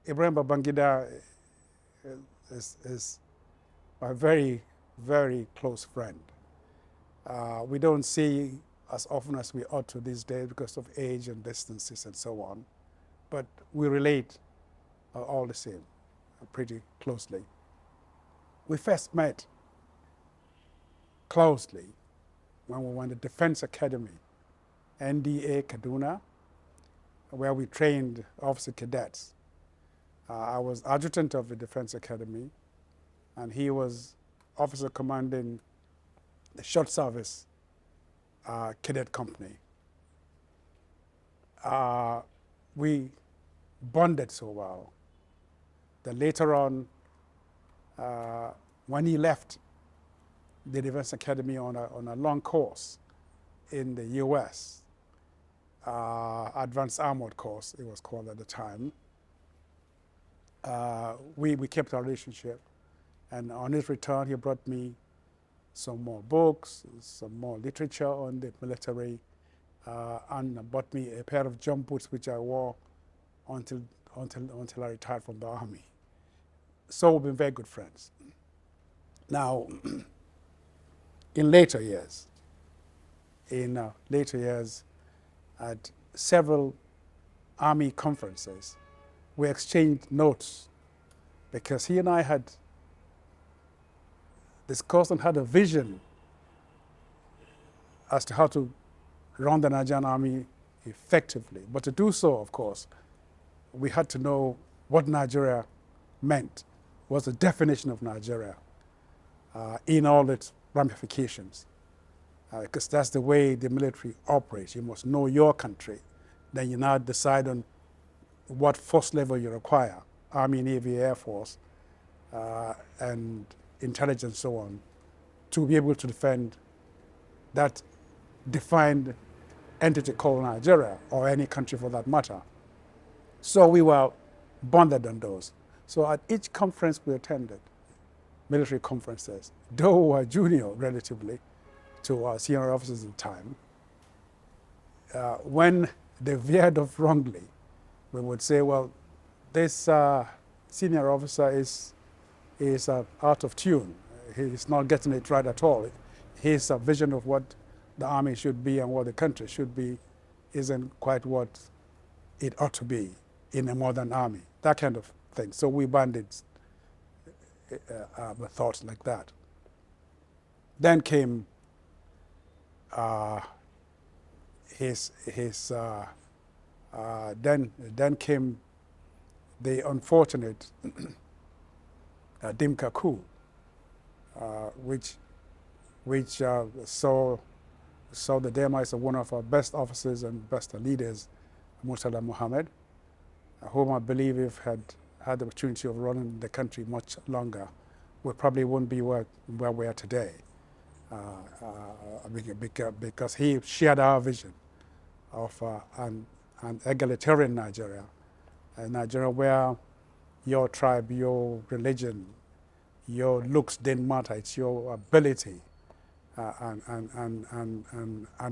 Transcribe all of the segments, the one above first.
Ibrahim Babangida is a very, very close friend. We don't see as often as we ought to these days because of age and distances and so on, but we relate all the same pretty closely. We first met closely when we were in the Defense Academy, NDA Kaduna, where we trained officer cadets. I was adjutant of the Defense Academy, and he was officer commanding the short service cadet company. We bonded so well that later on, when he left the Defense Academy on a long course in the US, Advanced Armored Course, it was called at the time, we kept our relationship. And on his return, he brought me some more books, some more literature on the military, and bought me a pair of jump boots, which I wore until I retired from the army. So we've been very good friends. Now, in later years, at several army conferences, we exchanged notes because he and I had discussed and had a vision as to how to run the Nigerian army effectively. But to do so, of course, we had to know what Nigeria meant, what's the definition of Nigeria in all its ramifications. Because that's the way the military operates. You must know your country. Then you now decide on what force level you require, Army, Navy, Air Force, and intelligence and so on, to be able to defend that defined entity called Nigeria, or any country for that matter. So we were bonded on those. So at each conference we attended, military conferences, though we were junior relatively to our senior officers at the time, when they veered off wrongly, we would say, well, this senior officer is out of tune. He's not getting it right at all. His vision of what the army should be and what the country should be isn't quite what it ought to be in a modern army, that kind of thing. So we banded thoughts like that. Then came then came the unfortunate Coup, which saw the demise of one of our best officers and best leaders, Murtala Mohammed, whom I believe if had the opportunity of running the country much longer, we probably wouldn't be where we are today. Because he shared our vision of an egalitarian Nigeria, a Nigeria where your tribe, your religion, your looks didn't matter. It's your ability and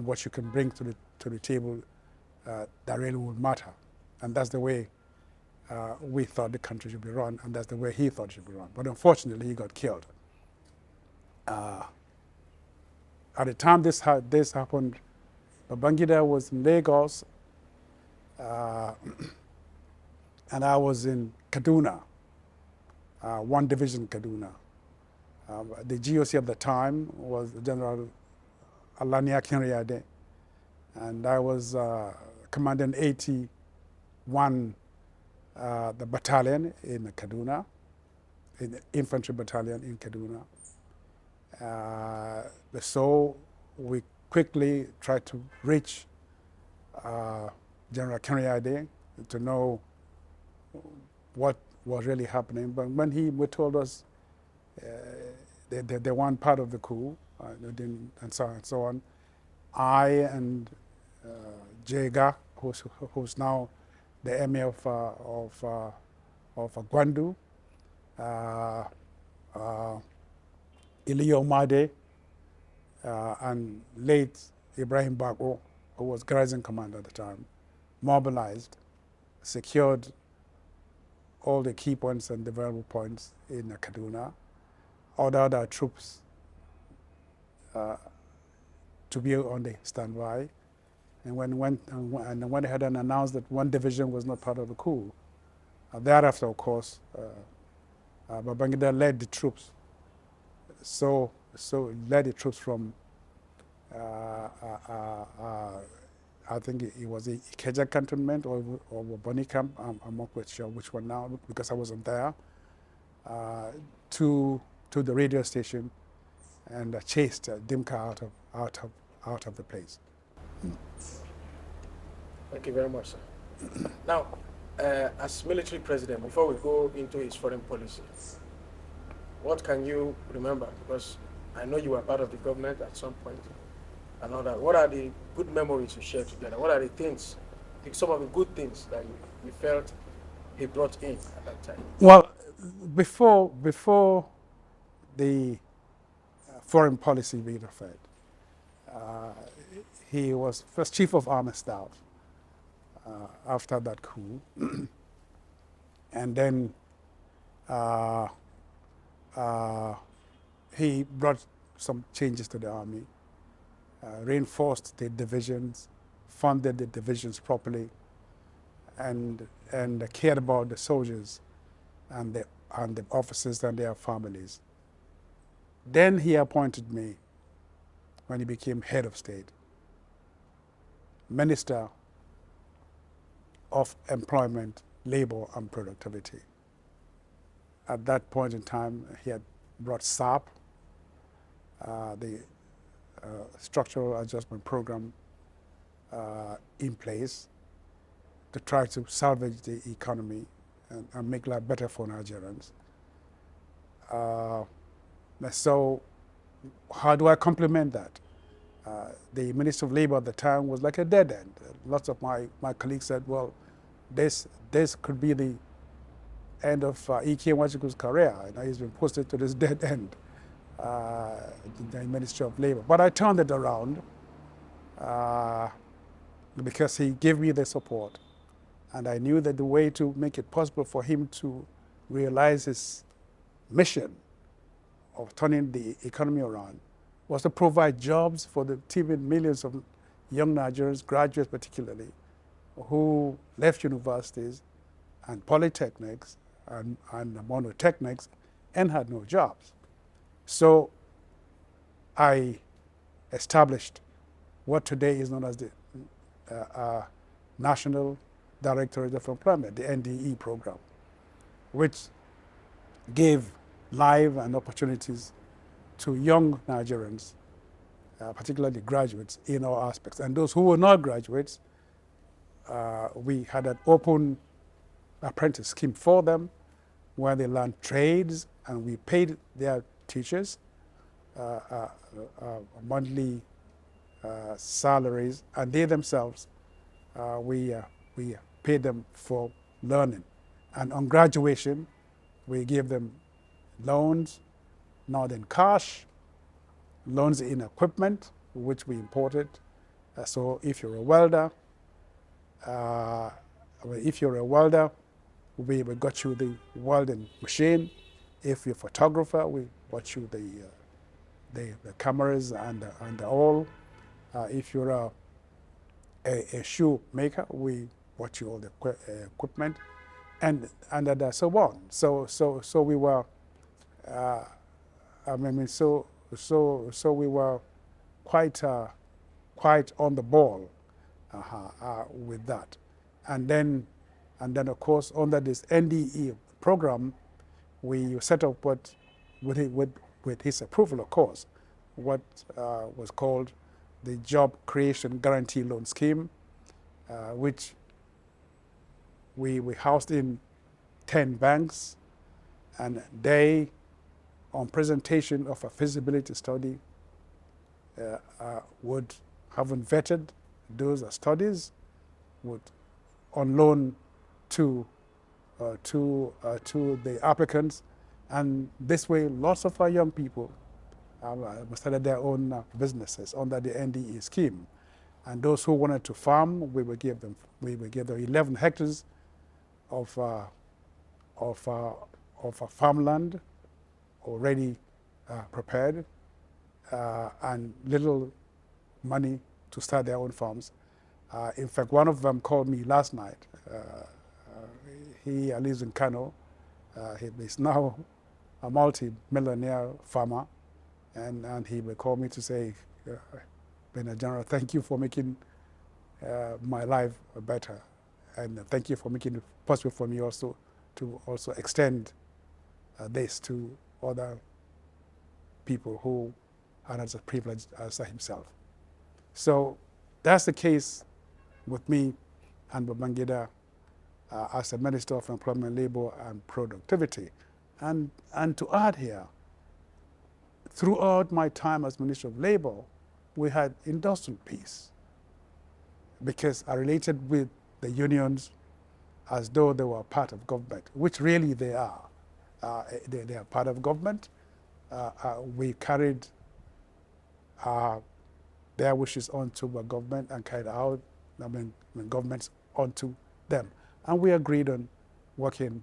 what you can bring to the table that really would matter. And that's the way we thought the country should be run, and that's the way he thought it should be run. But unfortunately, he got killed. At the time this happened, Babangida was in Lagos, and I was in Kaduna, 1 division Kaduna. The GOC at the time was General Alani Akinriyade, and I was commanding 81, the battalion in Kaduna, in the infantry battalion in Kaduna. So we quickly tried to reach General Akinriyade to know what was really happening. But when he told us they weren't part of the coup, and so on, I and Jega, who's now the emir of Gwandu, Iliyo Made, and late Ibrahim Bago, who was garrison commander at the time, mobilized secured all the key points and development points in Kaduna, ordered our troops to be on the standby. And when they had announced that one division was not part of the coup, thereafter, of course, Babangida led the troops. So led the troops from, I think it was the Ikeja cantonment or Boni camp, I'm not quite sure which one now because I wasn't there, to the radio station and chased Dimka out of the place. Thank you very much, sir. Now, as military president, before we go into his foreign policy, what can you remember? Because I know you were part of the government at some point and all that. What are the good memories you share together? What are the things, some of the good things that you felt he brought in at that time? Well, before the foreign policy being referred, he was first Chief of Army Staff after that coup. And then he brought some changes to the army, reinforced the divisions, funded the divisions properly, and cared about the soldiers and the officers and their families. Then he appointed me, when he became head of state, Minister of Employment, Labor and Productivity. At that point in time, he had brought SAP, the Structural Adjustment Program, in place to try to salvage the economy and make life better for Nigerians. So how do I complement that? The Minister of Labor at the time was like a dead end. Lots of my colleagues said, well, this could be the end of Nwachukwu's career. He's been posted to this dead end, the Ministry of Labor. But I turned it around because he gave me the support. And I knew that the way to make it possible for him to realize his mission of turning the economy around was to provide jobs for the timid millions of young Nigerians, graduates particularly, who left universities and polytechnics and monotechnics and had no jobs. So I established what today is known as the National Directorate of Employment, the NDE program, which gave live and opportunities to young Nigerians, particularly graduates, in all aspects. And those who were not graduates, we had an open apprentice scheme for them where they learned trades, and we paid their teachers monthly salaries, and they themselves, we paid them for learning. And on graduation, we gave them loans, not in cash, loans in equipment, which we imported. So if you're a welder, we got you the welding machine. If you're a photographer, we got you the cameras and all. If you're a shoe maker, we bought you all the equipment, and so on. So we were, so we were quite on the ball with that, and then of course under this NDE program, we set up with his approval, of course, what was called the Job Creation Guarantee Loan Scheme, which we housed in 10 banks, and they, on presentation of a feasibility study, would have vetted those studies, would on loan to the applicants, and this way lots of our young people started their own businesses under the NDE scheme. And those who wanted to farm, we would give them 11 hectares of a farmland already prepared, and little money to start their own farms. In fact, one of them called me last night. He lives in Kano. He is now a multi-millionaire farmer, and he will call me to say, Bernard General, thank you for making my life better, and thank you for making it possible for me also to extend this to other people who are not as privileged as himself. So that's the case with me and Babangida as a Minister of Employment, Labor and Productivity. And to add here, throughout my time as Minister of Labor, we had industrial peace, because I related with the unions as though they were part of government, which really they are. They are part of government. We carried their wishes onto the government and carried out governments onto them. And we agreed on working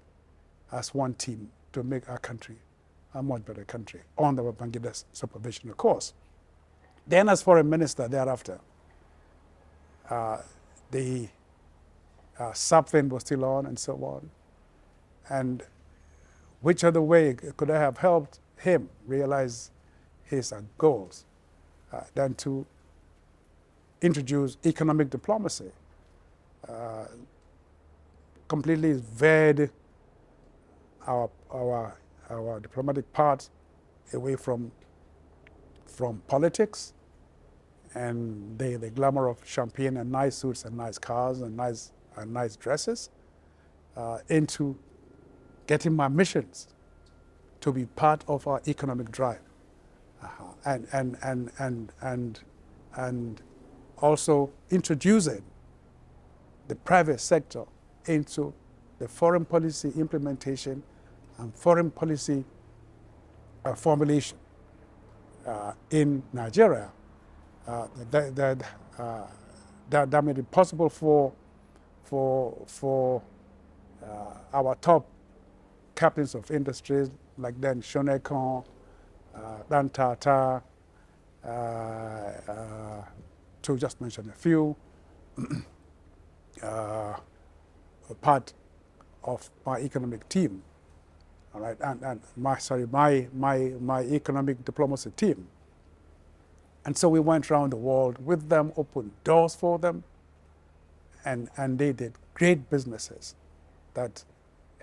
as one team to make our country a much better country, under Babangida's supervision, of course. Then as foreign minister thereafter, the SAP was still on and so on. And which other way could I have helped him realize his goals than to introduce economic diplomacy, completely veered our diplomatic part away from politics and the glamour of champagne and nice suits and nice cars and nice dresses, into getting my missions to be part of our economic drive, and also introducing the private sector into the foreign policy implementation and foreign policy formulation in Nigeria. That made it possible for our top captains of industries, like then Shonekon, Dan Tata, to just mention a few, part of my economic team, all right, and my economic diplomacy team. And so we went around the world with them, opened doors for them, and they did great businesses that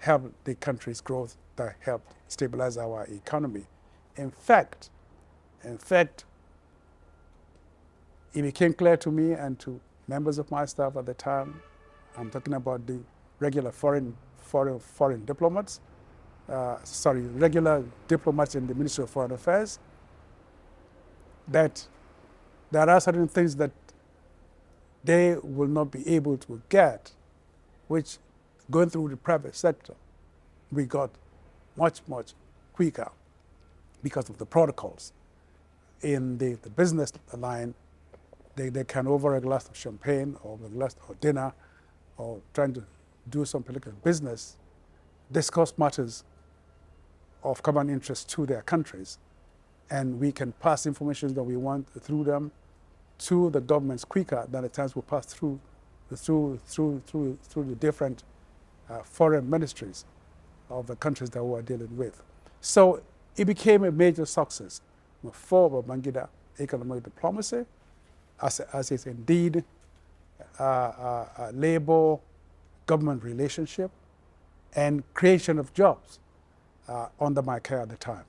helped the country's growth, that helped stabilize our economy. In fact, it became clear to me and to members of my staff at the time, I'm talking about the regular foreign diplomats, regular diplomats in the Ministry of Foreign Affairs, that there are certain things that they will not be able to get, which going through the private sector, we got much, much quicker because of the protocols. In the business line, they can, over a glass of champagne or a glass of dinner or trying to do some political business, discuss matters of common interest to their countries. And we can pass information that we want through them to the governments quicker than the times we pass through the different foreign ministries of the countries that we are dealing with. So it became a major success for Babangida economic diplomacy, as is indeed a labor-government relationship and creation of jobs under my care at the time.